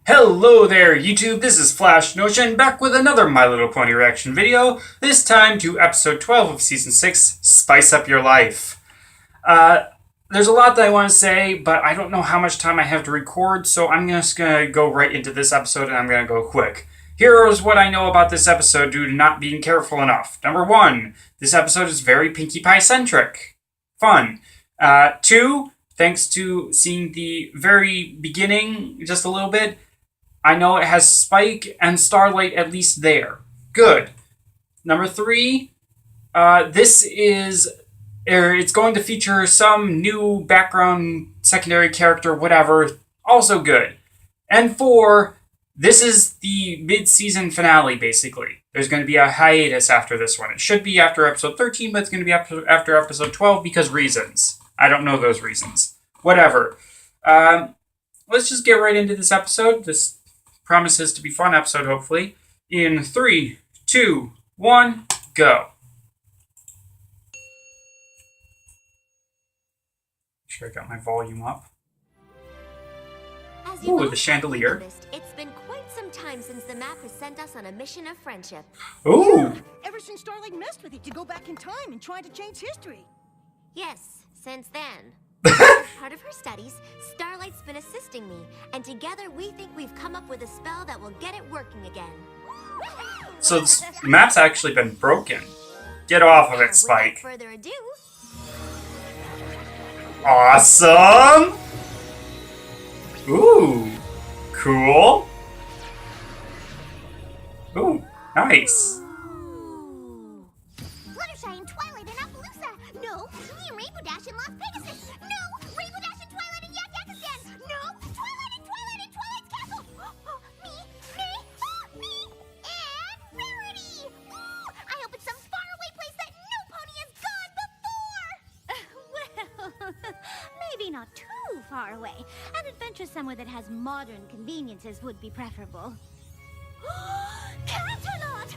Hello there, YouTube. This is Flash Notion back with another My Little Pony reaction video. This time to episode 12 of season 6, Spice Up Your Life. There's a lot that I want to say, but I don't know how much time I have to record, so I'm just going to go right into this episode and I'm going to go quick. Here is what I know about this episode due to not being careful enough. Number 1, this episode is very Pinkie Pie-centric. Fun. 2, thanks to seeing the very beginning just a little bit, I know it has Spike and Starlight at least there. Good. Number 3, it's going to feature some new background, secondary character, whatever. Also good. And 4, this is the mid-season finale, basically. There's going to be a hiatus after this one. It should be after episode 13, but it's going to be after episode 12 because reasons. I don't know those reasons. Whatever. Let's just get right into this episode. This promises to be a fun episode, hopefully. In 3, 2, 1, go. Make sure I got my volume up. Ooh, the chandelier. Noticed, it's been quite some time since the map has sent us on a mission of friendship. Ooh! Yeah, ever since Starlight messed with it to go back in time and try to change history. Yes, since then. As part of her studies, Starlight's been assisting me, and together we think we've come up with a spell that will get it working again. So this map's actually been broken. Get off of it, Spike. Without further ado, Awesome! Ooh, cool. Ooh, nice. Fluttershy and Twilight in Appaloosa. No, me and Rainbow Dash in Las Pegasus. No, Rainbow Dash and Twilight in Yakakistan. No, Twilight and Twilight's Castle. Me, and Rarity. Ooh, I hope it's some faraway place that no pony has gone before. Well, maybe not too far away. An adventure somewhere that has modern conveniences would be preferable. Canterlot!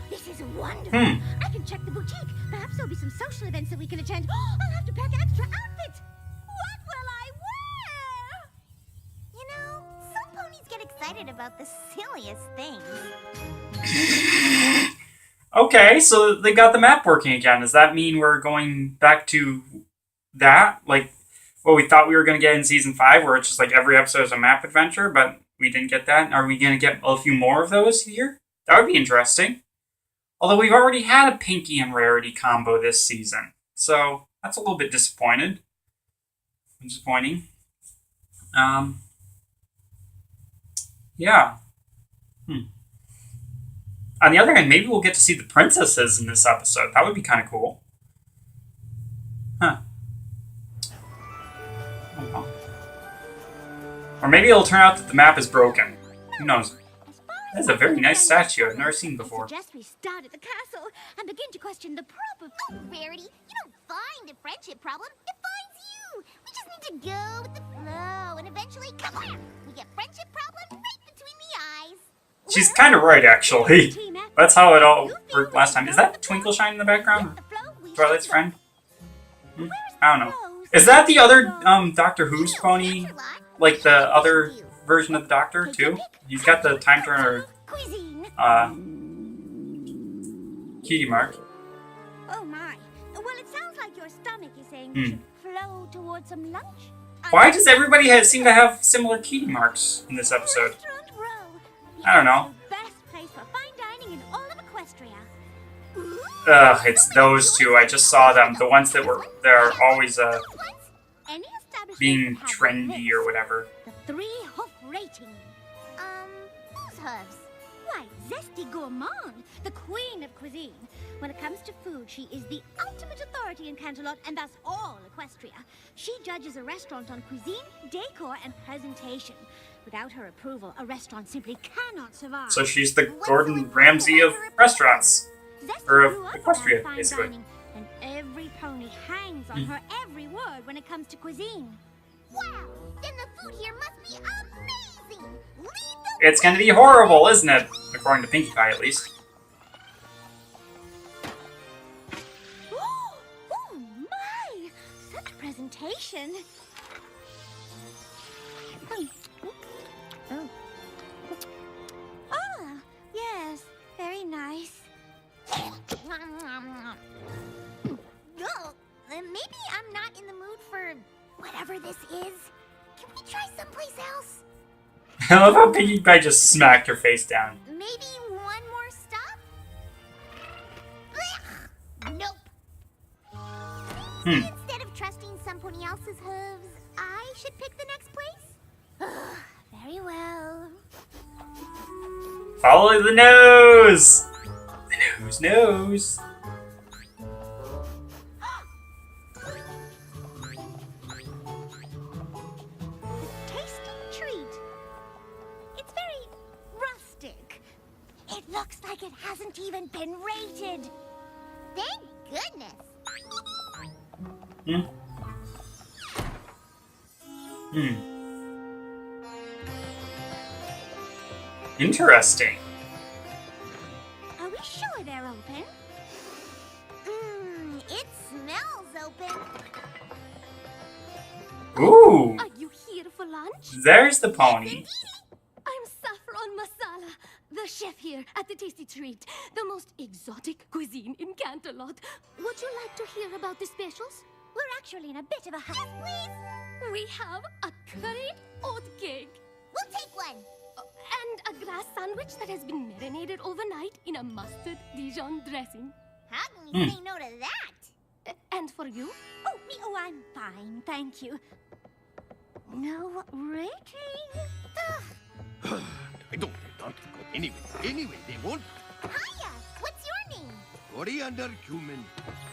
This is wonderful. I can check the boutique. Perhaps there'll be some social events that we can attend. I'll have to pack an extra outfit. What will I wear? You know, some ponies get excited about the silliest things. Okay, so they got the map working again. Does that mean we're going back to that? Like, what we thought we were going to get in Season 5, where it's just like every episode is a map adventure, but we didn't get that? Are we going to get a few more of those here? That would be interesting. Although we've already had a Pinkie and Rarity combo this season, so that's a little bit disappointing. Yeah. On the other hand, maybe we'll get to see the princesses in this episode. That would be kind of cool. Huh. I don't know. Or maybe it'll turn out that the map is broken. Who knows? That's a very nice statue I've never seen before. I suggest we start at the castle and begin to question the proper. Oh, Rarity, you don't find a friendship problem. It finds you. We just need to go with the flow, and eventually, kablam! We get friendship problem right between the eyes. She's kind of right, actually. That's how it all worked last time. Is that Twinkle Shine in the background? Twilight's friend? I don't know. Is that the other Doctor Who's pony? Like the other version of the Doctor, too? He's got the Time Turner cutie mark. Oh my. Well, it sounds like your stomach is saying we should flow towards some lunch. Why does everybody seem to have similar cutie marks in this episode? Restaurant Row. I don't know. Best place for fine dining in all of Equestria. Ugh, it's those two. I just saw them. The ones that are always Any establishment being that has trendy this, or whatever. The 3-hoof rating. Whose hooves? Why, Zesty Gourmand, the queen of cuisine. When it comes to food, she is the ultimate authority in Canterlot and thus all Equestria. She judges a restaurant on cuisine, decor, and presentation. Without her approval, a restaurant simply cannot survive. So she's the Gordon Ramsay of restaurants. Zesty Or of grew up Equestria, around fine basically. dining, and every pony hangs on her every word when it comes to cuisine. Wow, then the food here must be amazing. Lead the It's gonna be horrible, isn't it? According to Pinkie Pie, at least. Oh my! Such presentation. Oh. someplace else? I love how Pinkie Pie just smacked her face down. Maybe one more stop? Ugh, nope. Instead of trusting some pony else's hooves, I should pick the next place? Ugh, very well. Follow the nose! The nose knows. Tasty treat. It's very rustic. It looks like it hasn't even been rated. Thank goodness. Interesting. Are we sure they're open? It smells open. Ooh, Are you here for lunch? there's the pony. I'm Saffron Masala, the chef here at the Tasty Treat, the most exotic cuisine in Canterlot. Would you like to hear about the specials? We're actually in a bit of a hurry. Please, We have a curried oat cake we'll take one. and a grass sandwich that has been marinated overnight in a mustard Dijon dressing. How can we say no to that? And for you? Oh, I'm fine, thank you. No rating? I don't go anyway. Anyway, they won't. Hiya, what's your name? Coriander cumin.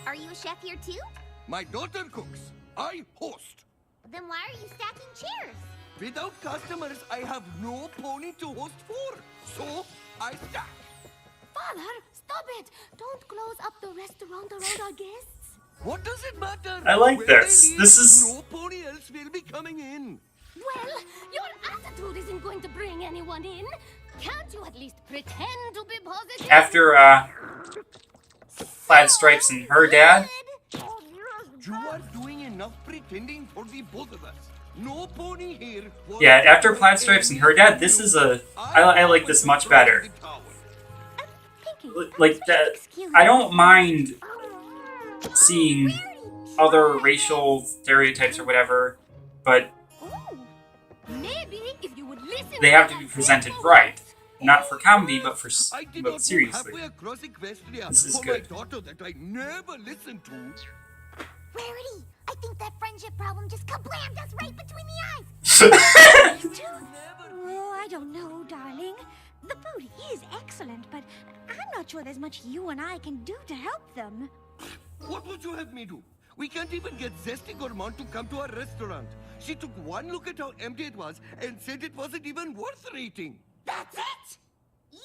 Are you a chef here too? My daughter cooks. I host. Then why are you stacking chairs? Without customers, I have no pony to host for. So, I stack. Father, stop it! Don't close up the restaurant around our guests. What does it matter? I like When this. I leave, This is- No pony else will be coming in. Well, your attitude isn't going to bring anyone in. Can't you at least pretend to be positive? After, Plaid Stripes and her dad. You are doing enough pretending for the both of us. No pony here. for- Yeah, after Plaid Stripes and her dad, this is I like this much better. Pinky, Like, I don't mind seeing other racial stereotypes or whatever, but maybe if you would listen they have to be presented right. Not for comedy, but for I did but not seriously. go halfway across Equestria This is for good. my daughter that I never listened to. Rarity, I think that friendship problem just kablammed us right between the eyes. Oh, I don't know, darling. The food is excellent, but I'm not sure there's much you and I can do to help them. What would you have me do? We can't even get Zesty Gourmand to come to our restaurant. She took one look at how empty it was and said it wasn't even worth rating. That's it? Yes!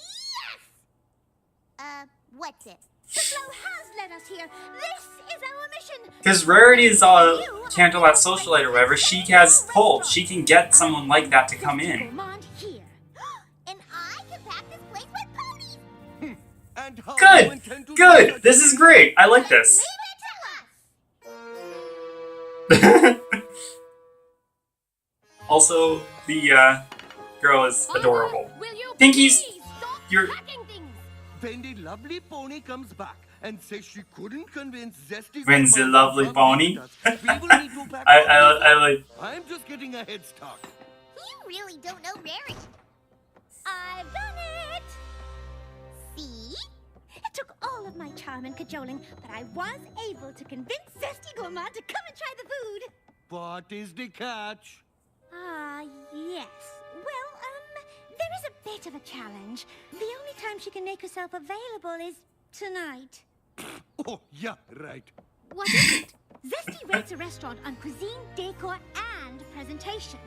What's it? The flow has led us here. This is our mission. Because Rarity is a Canterlot socialite or whatever, she has pull. She can get someone like that to come in. Gourmand here. And I can pack this place with ponies. And how you Good! intend to do Good! that? This is great! I like this. Leave it to us. Also, the girl is adorable. Will you Pinky's- please stop you're- hacking things? When the lovely pony comes back and says she couldn't convince Zesty When the Gourmand lovely to come pony? with us, we will need to pack I like. I'm just getting a head start. You really don't know Rarity. I've done it. See? It took all of my charm and cajoling, but I was able to convince Zesty Gourmand to come and try the food. What is the catch? Yes. Well, there is a bit of a challenge. The only time she can make herself available is tonight. Oh, yeah, right. What is it? Zesty rates a restaurant on cuisine, decor, and presentation.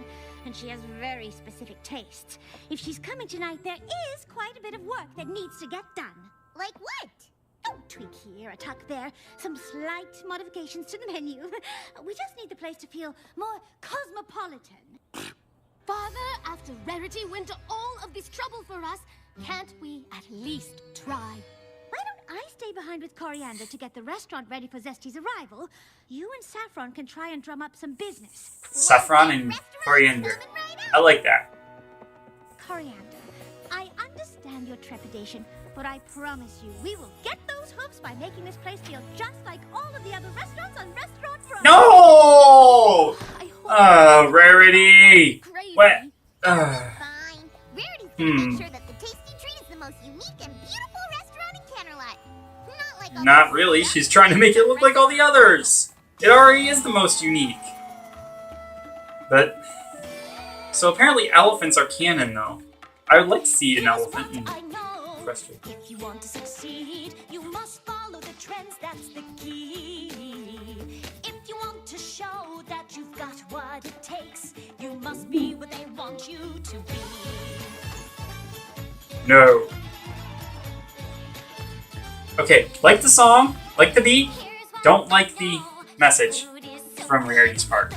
And she has very specific tastes. If she's coming tonight, there is quite a bit of work that needs to get done. Like what? Oh, tweak here, a tuck there, some slight modifications to the menu. We just need the place to feel more cosmopolitan. Father, after Rarity went to all of this trouble for us, can't we at least try? Why don't I stay behind with Coriander to get the restaurant ready for Zesty's arrival? You and Saffron can try and drum up some business. Saffron and Coriander. I like that. Coriander, I understand your trepidation, but I promise you, we will get those hooves by making this place feel just like all of the other restaurants on Restaurant Row. No! I hope Rarity! great What? Fine. Rarity's gonna make sure that the Tasty Treat is the most unique and beautiful restaurant in Canterlot. Not like all Not the really. stuff She's trying to make it look like all the others. It already is the most unique. But so apparently elephants are canon, though. I would like to see an elephant in Equestria. If you want to succeed, you must follow the trends, that's the key. If you want to show that you've got what it takes, you must be what they want you to be. No. Okay, like the song, like the beat, don't like the message from Rarity's part.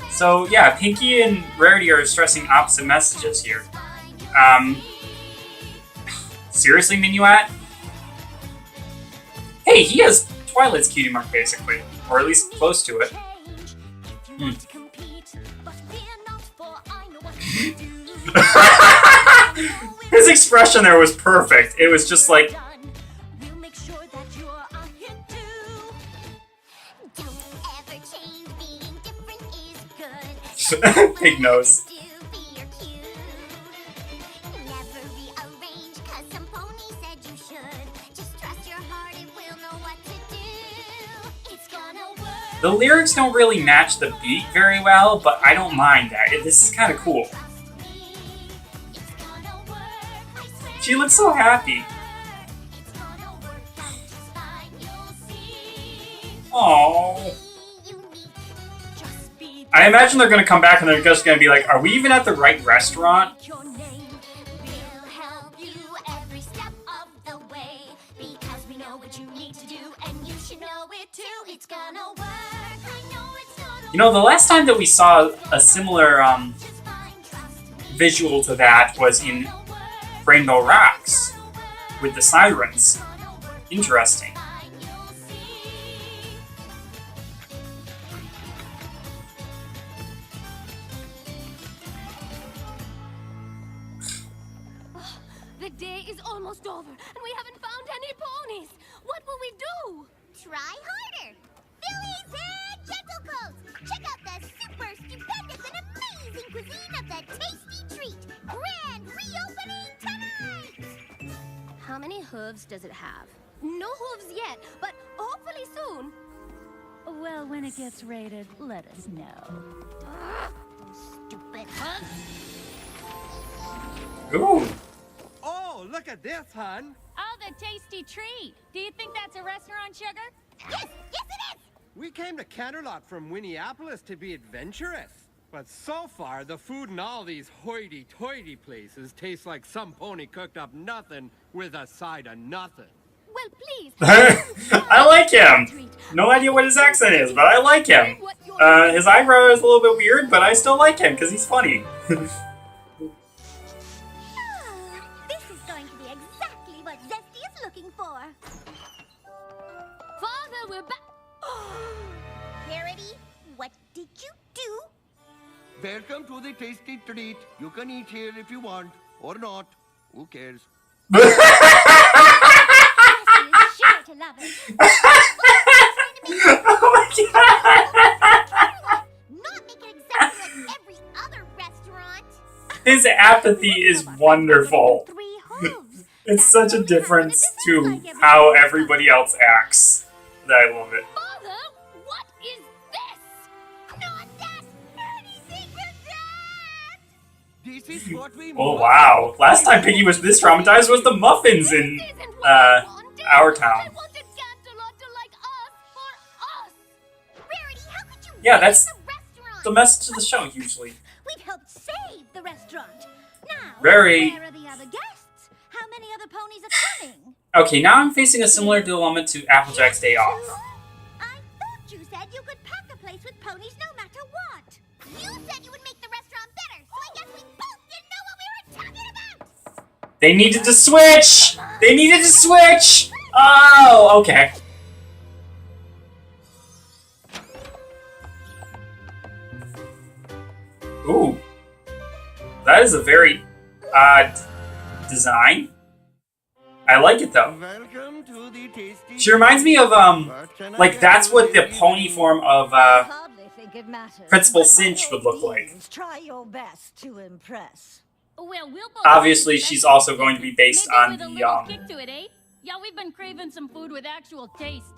So yeah, Pinky and Rarity are stressing opposite messages here. Seriously, Minuet? Hey, he has Twilight's cutie mark, basically. Or at least close to it. His expression there was perfect. It was just like... Pig nose. The lyrics don't really match the beat very well, but I don't mind that. This is kind of cool. She looks so happy. Aww. I imagine they're going to come back and they're just going to be like, are we even at the right restaurant? You know, the last time that we saw a similar visual to that was in Rainbow Rocks with the sirens. Interesting. The day is almost over, and we haven't found any ponies. What will we do? Try harder. Phillies and Gentlecoats. Check out the super stupendous and amazing cuisine of the Tasty Treat. Grand reopening tonight. How many hooves does it have? No hooves yet, but hopefully soon. Well, when it gets rated, let us know. Stupid hooves. Ooh. Oh, look at this, hon. Oh, the Tasty Treat. Do you think that's a restaurant, Sugar? Yes, yes it is. We came to Canterlot from Winneapolis to be adventurous. But so far, the food in all these hoity-toity places tastes like some pony cooked up nothing with a side of nothing. Well, please. I like him. No idea what his accent is, but I like him. His eyebrow is a little bit weird, but I still like him because he's funny. This is going to be exactly what Zesty is looking for. Father, we're back. Rarity, what did you do? Welcome to the Tasty Treat. You can eat here if you want, or not. Who cares? Zesty is sure to love it. Oh my god! Not make it exactly like every other restaurant. His apathy is wonderful. 3 hooves. It's That's such a only difference how to it is how like everybody else acts that I love it. Father, what is this? Not that anything with that. This is what we Oh must- wow! Last time Piggy was this traumatized was the muffins in This isn't what I wanted. our I town. wanted Canterlot to like us for us. Rarity, how could you Yeah, ruin that's the restaurant? the message of the show usually. We've helped save the restaurant. Now, Very- where are the other guests? How many other ponies are coming? Okay, now I'm facing a similar dilemma to Applejack's Day Off. I thought you said you could pack a place with ponies no matter what. You said you would make the restaurant better, so I guess we both didn't know what we were talking about. They needed to switch! They needed to switch! Oh, okay. Ooh. That is a very odd design. I like it though. Welcome to the tasty. She reminds me of, What can I like get that's you, what the lady? pony form of, Hardly think it matters. Principal but by Cinch all would look like. means, try your best to impress. Well, we'll both Obviously, do the she's best also we going can. to be based Maybe on with a the, little kick to it, eh? Yeah, we've been craving some food with actual taste.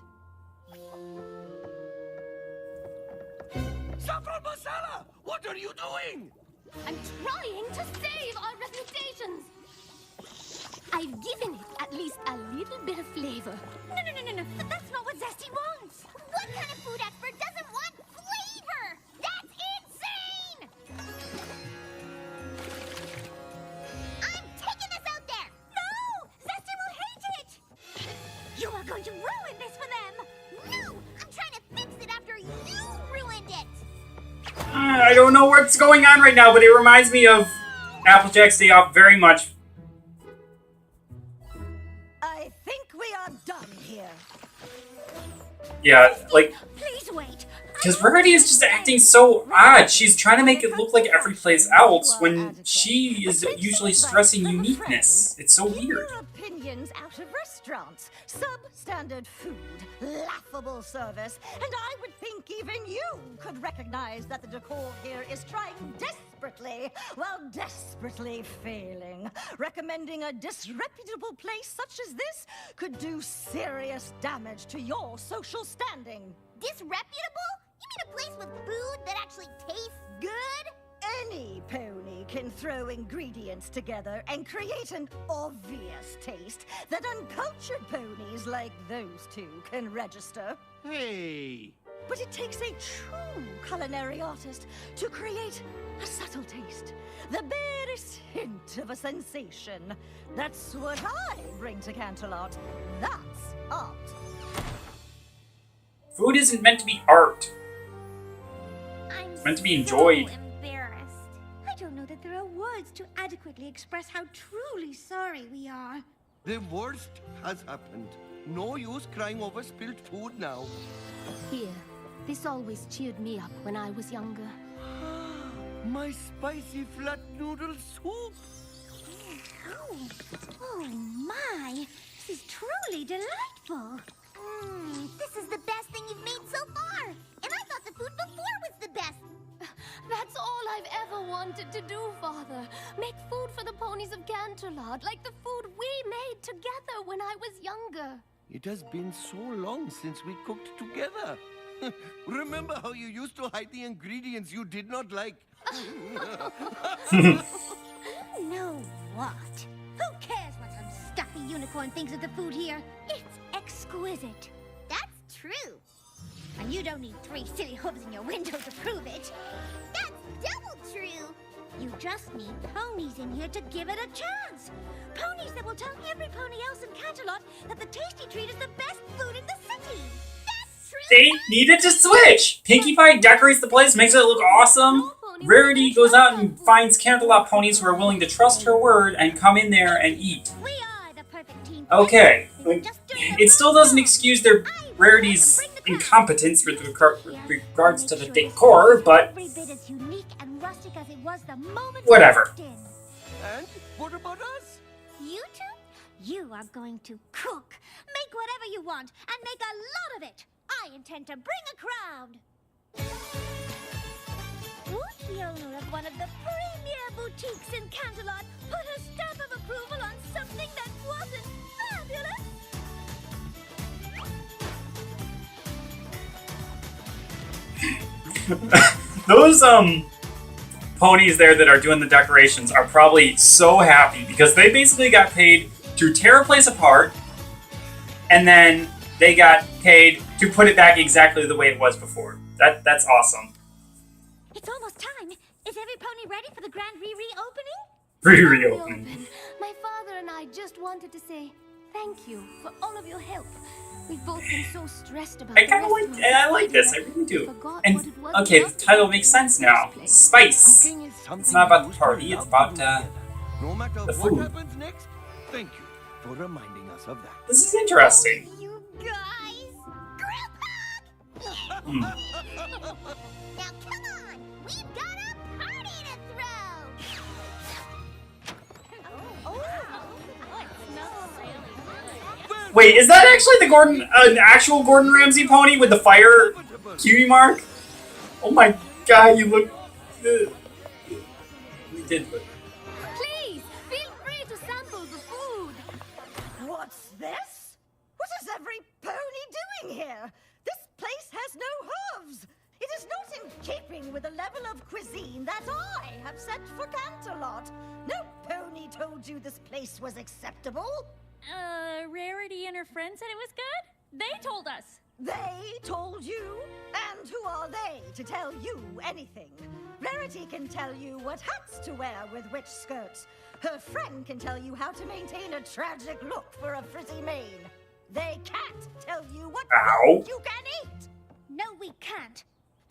Saffron masala! What are you doing? I'm trying to save our reputations. I've given it at least a little bit of flavor. No. That's not what Zesty wants. What kind of food expert doesn't want flavor? That's insane! I'm taking this out there! No! Zesty will hate it! You are going to ruin this for them! No! I'm trying to fix it after you ruined it! I don't know what's going on right now, but it reminds me of Applejack's Day Off very much. I think we are done here. Yeah, like, Please wait. because Rarity is just acting so odd. She's trying to make it look like every place else when she is usually stressing uniqueness. It's so Keep weird. your opinions out of restaurants. Substandard food, laughable service, and I would think even you could recognize that the decor here is trying desperately, well, desperately failing. Recommending a disreputable place such as this could do serious damage to your social standing. Disreputable? You mean a place with food that actually tastes good? Any pony can throw ingredients together and create an obvious taste that uncultured ponies like those two can register. Hey. But it takes a true culinary artist to create a subtle taste, the barest hint of a sensation. That's what I bring to Canterlot. That's art. Food isn't meant to be art. I'm It's meant to be enjoyed. so embarrassed. I don't know that there are words to adequately express how truly sorry we are. The worst has happened. No use crying over spilled food now. Here, this always cheered me up when I was younger. My spicy flat noodle soup. Oh my! This is truly delightful. This is the best thing you've made so far! And I thought the food before was the best! That's all I've ever wanted to do, Father. Make food for the ponies of Canterlot, like the food we made together when I was younger. It has been so long since we cooked together. Remember how you used to hide the ingredients you did not like? No what? Who cares what some stuffy unicorn thinks of the food here? It's exquisite. That's true. And you don't need 3 silly hooves in your window to prove it. That's double true. You just need ponies in here to give it a chance. Ponies that will tell every pony else in Canterlot that the Tasty Treat is the best food in the city. That's true. They needed to switch! Pinkie Pie decorates the place, makes it look awesome. Rarity goes out and finds Canterlot ponies who are willing to trust her word and come in there and eat. We are the perfect team. Okay, We're just doing the it still right doesn't job. excuse their Rarity's incompetence with regards to the Make sure this decor, is but every bit as unique and rustic as it was the moment we Whatever. walked in. And what about us? You two? You are going to cook. Make whatever you want, and make a lot of it. I intend to bring a crowd. Would the owner of one of the premier boutiques in Canterlot put a stamp of approval on something that wasn't fabulous? those ponies there that are doing the decorations are probably so happy because they basically got paid to tear a place apart and then they got paid to put it back exactly the way it was before. That's awesome. It's almost time. Is every pony ready for the grand re-reopening? Reopening. My father and I just wanted to say thank you for all of your help. We've both been so stressed about I kind of like, restaurant. I like this. I really do. Forgot And what it was okay, we the loved title about makes it sense in the now. first place. Spice. Cooking is something It's not about we the used to party. It's love about to do together. No matter the what food. happens next, thank you for reminding us of that. This is interesting. You guys! Group hug! Hmm. Now come on! We've got a party Wait, is that actually an actual Gordon Ramsay pony with the fire cutie mark? Oh my god, you look... We did look... Please, feel free to sample the food. What's this? What is every pony doing here? This place has no hooves. It is not in keeping with the level of cuisine that I have set for Canterlot. No pony told you this place was acceptable. Rarity and her friend said it was good? They told us. They told you? And who are they to tell you anything? Rarity can tell you what hats to wear with which skirts. Her friend can tell you how to maintain a tragic look for a frizzy mane. They can't tell you what food you can eat. No, we can't.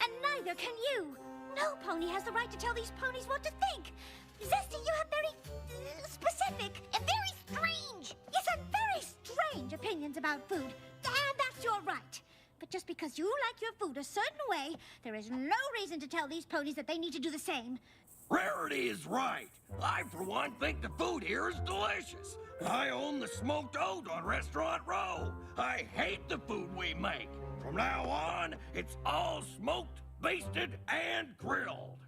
And neither can you. No pony has the right to tell these ponies what to think. Zesty, you have very specific and very strange. Yes, and very strange opinions about food. And that's your right. But just because you like your food a certain way, there is no reason to tell these ponies that they need to do the same. Rarity is right. I, for one, think the food here is delicious. I own the smoked oat on Restaurant Row. I hate the food we make. From now on, it's all smoked, basted, and grilled.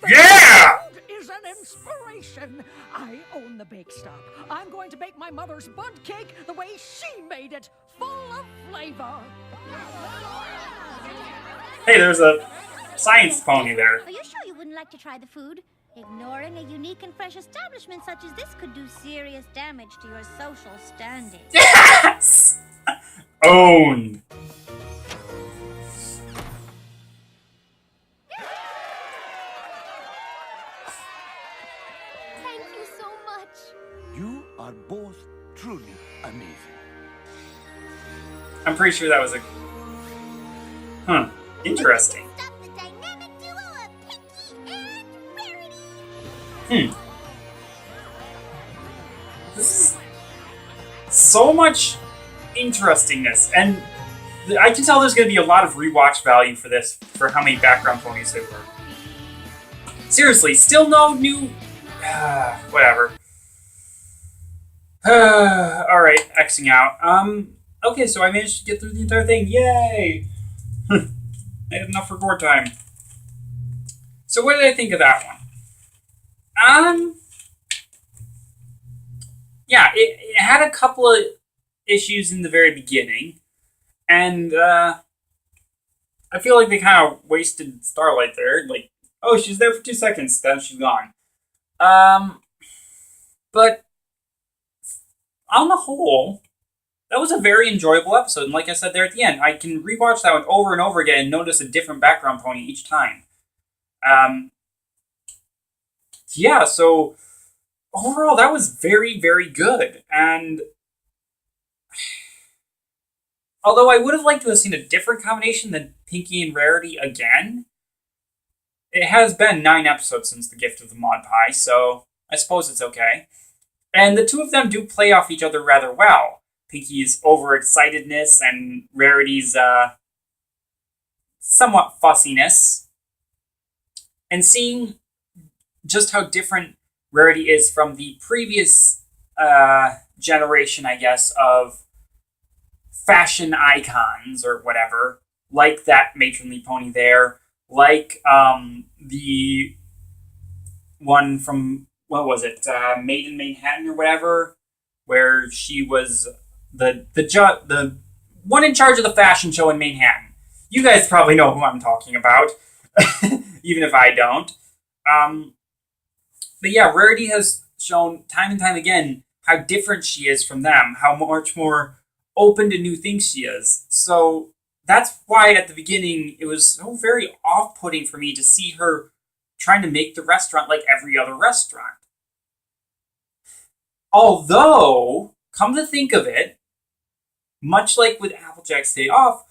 Yeah! Food is an inspiration. I own the bake stop. I'm going to bake my mother's bud cake the way she made it, full of flavor. Hey, there's a science pony there. Are you sure you wouldn't like to try the food? Ignoring a unique and fresh establishment such as this could do serious damage to your social standing. Yes! Owned. Thank you so much. You are both truly amazing. I'm pretty sure that was a... Interesting. Stop the dynamic duo of Pinky and Rarity. This is so much interestingness, and I can tell there's going to be a lot of rewatch value for this, for how many background ponies there were. Seriously, still no new... whatever. Alright, Xing out. Okay, so I managed to get through the entire thing. Yay! I had enough for board time. So what did I think of that one? Yeah, it had a couple of issues in the very beginning, and I feel like they kind of wasted Starlight there. Like, oh, she's there for 2 seconds, then she's gone. But on the whole, that was a very enjoyable episode, and like I said there at the end, I can rewatch that one over and over again and notice a different background pony each time. Yeah, so overall, that was very, very good, and although I would have liked to have seen a different combination than Pinky and Rarity again, it has been 9 episodes since The Gift of the Mod Pie, so I suppose it's okay. And the two of them do play off each other rather well. Pinky's overexcitedness and Rarity's somewhat fussiness. And seeing just how different Rarity is from the previous generation, I guess, of fashion icons or whatever, like that matronly pony there, like the one from, what was it, Made in Manhattan or whatever, where she was the one in charge of the fashion show in Manhattan. You guys probably know who I'm talking about, even if I don't. But yeah, Rarity has shown time and time again how different she is from them, how much more open to new things she is. So that's why at the beginning it was so very off-putting for me to see her trying to make the restaurant like every other restaurant. Although, come to think of it, much like with Applejack's Day Off,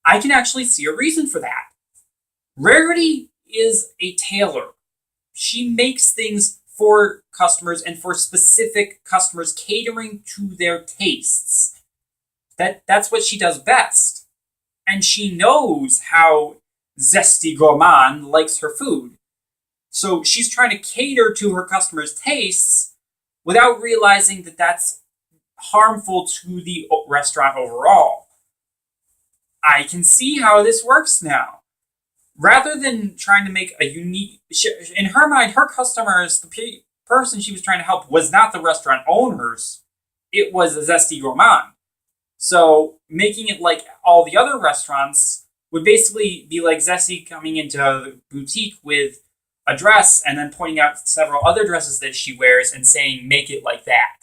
I can actually see a reason for that. Rarity is a tailor. She makes things for customers and for specific customers, catering to their tastes. That's what she does best. And she knows how Zesty Gourmand likes her food. So she's trying to cater to her customers' tastes without realizing that that's harmful to the restaurant overall. I can see how this works now. Rather than trying to make a unique... In her mind, her customers, the person she was trying to help, was not the restaurant owners. It was the Zesty Gourmand. So making it like all the other restaurants would basically be like Zesty coming into the boutique with a dress and then pointing out several other dresses that she wears and saying, make it like that.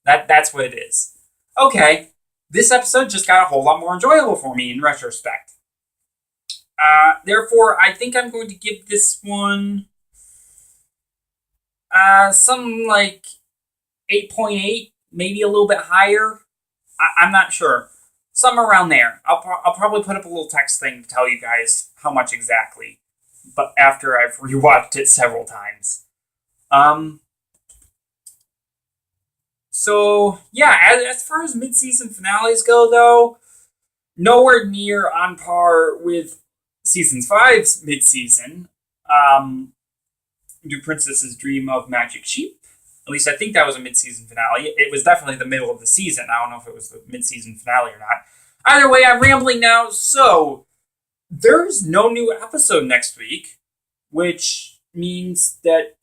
That's what it is. Okay, this episode just got a whole lot more enjoyable for me in retrospect. Therefore, I think I'm going to give this one some like 8.8, maybe a little bit higher. I'm not sure. Somewhere around there. I'll probably put up a little text thing to tell you guys how much exactly, but after I've rewatched it several times. So, yeah, as far as mid-season finales go, though, nowhere near on par with Season 5's mid-season. Do Princesses Dream of Magic Sheep? At least I think that was a mid-season finale. It was definitely the middle of the season. I don't know if it was the mid-season finale or not. Either way, I'm rambling now, so there's no new episode next week, which means that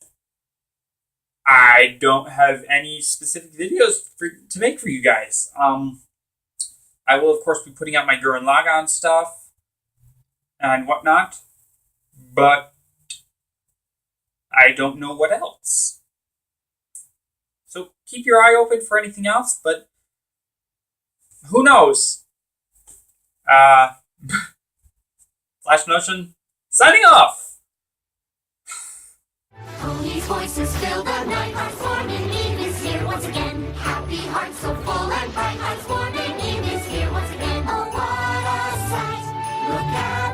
I don't have any specific videos to make for you guys. I will, of course, be putting out my Gurren Lagann stuff and whatnot, but I don't know what else. So keep your eye open for anything else, but who knows? Flash Notion, signing off! Pony's voices fill the night. Hearts warming Eve is here once again. Happy hearts so full and bright. Hearts warming Eve is here once again. Oh, what a sight! Look out!